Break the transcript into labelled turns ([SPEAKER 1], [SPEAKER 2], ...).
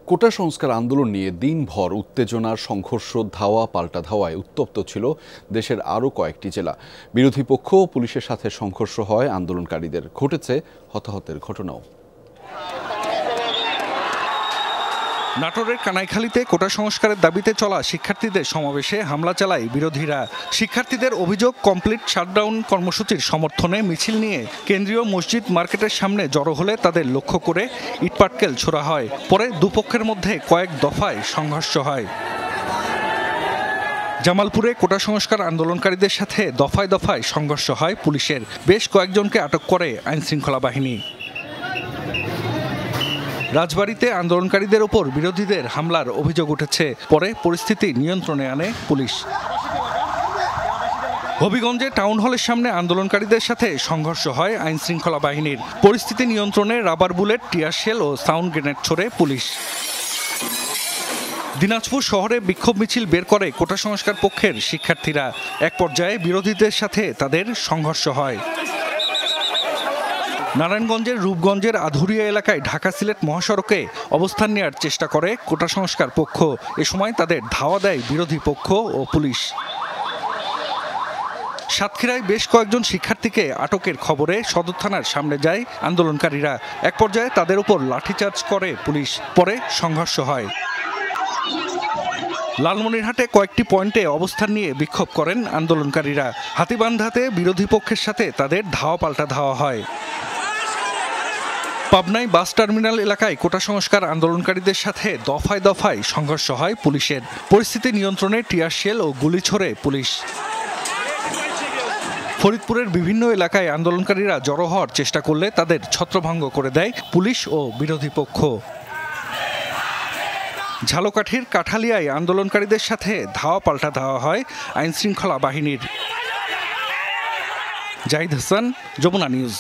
[SPEAKER 1] কোটা সংস্কার আন্দোলন নিয়ে দিনভর উত্তেজনার সংঘর্ষ ধাওয়া পাল্টা ধাওয়ায় উত্তপ্ত ছিল দেশের আরও কয়েকটি জেলা। বিরোধী পক্ষ ও পুলিশের সাথে সংঘর্ষ হয় আন্দোলনকারীদের, ঘটেছে হতাহতের ঘটনাও।
[SPEAKER 2] নাটোরের কানাইখালীতে কোটা সংস্কারের দাবিতে চলা শিক্ষার্থীদের সমাবেশে হামলা চালায় বিরোধীরা। শিক্ষার্থীদের অভিযোগ, কমপ্লিট শাটডাউন কর্মসূচির সমর্থনে মিছিল নিয়ে কেন্দ্রীয় মসজিদ মার্কেটের সামনে জড়ো হলে তাদের লক্ষ্য করে ইটপাটকেল ছোড়া হয়। পরে দুপক্ষের মধ্যে কয়েক দফায় সংঘর্ষ হয়। জামালপুরে কোটা সংস্কার আন্দোলনকারীদের সাথে দফায় দফায় সংঘর্ষ হয় পুলিশের। বেশ কয়েকজনকে আটক করে আইনশৃঙ্খলা বাহিনী। রাজবাড়ীতে আন্দোলনকারীদের ওপর বিরোধীদের হামলার অভিযোগ উঠেছে, পরে পরিস্থিতি নিয়ন্ত্রণে আনে পুলিশ। হবিগঞ্জে টাউন হলের সামনে আন্দোলনকারীদের সাথে সংঘর্ষ হয় আইনশৃঙ্খলা বাহিনীর। পরিস্থিতি নিয়ন্ত্রণে রাবার বুলেট, টিয়ার শেল ও সাউন্ড গ্রেনেড ছোড়ে পুলিশ। দিনাজপুর শহরে বিক্ষোভ মিছিল বের করে কোটা সংস্কার পক্ষের শিক্ষার্থীরা। এক পর্যায়ে বিরোধীদের সাথে তাদের সংঘর্ষ হয়। নারায়ণগঞ্জের রূপগঞ্জের আধুরিয়া এলাকায় ঢাকা সিলেট মহাসড়কে অবস্থান নেওয়ার চেষ্টা করে কোটা সংস্কার পক্ষ। এ সময় তাদের ধাওয়া দেয় বিরোধী পক্ষ ও পুলিশ। সাতক্ষীরায় বেশ কয়েকজন শিক্ষার্থীকে আটকের খবরে সদর থানার সামনে যায় আন্দোলনকারীরা। এক পর্যায়ে তাদের উপর লাঠিচার্জ করে পুলিশ, পরে সংঘর্ষ হয়। লালমনিরহাটে কয়েকটি পয়েন্টে অবস্থান নিয়ে বিক্ষোভ করেন আন্দোলনকারীরা। হাতীবান্ধাতে বিরোধী পক্ষের সাথে তাদের ধাওয়া পাল্টা ধাওয়া হয়। পাবনায় বাস টার্মিনাল এলাকায় কোটা সংস্কার আন্দোলনকারীদের সাথে দফায় দফায় সংঘর্ষ হয় পুলিশের। পরিস্থিতি নিয়ন্ত্রণে টিয়ার শেল ও গুলি ছোড়ে পুলিশ। ফরিদপুরের বিভিন্ন এলাকায় আন্দোলনকারীরা জড়ো হওয়ার চেষ্টা করলে তাদের ছত্রভঙ্গ করে দেয় পুলিশ ও বিরোধী পক্ষ। ঝালকাঠির কাঠালিয়ায় আন্দোলনকারীদের সাথে ধাওয়া পাল্টা ধাওয়া হয় আইনশৃঙ্খলা বাহিনীর। জাহিদ হাসান, যমুনা নিউজ।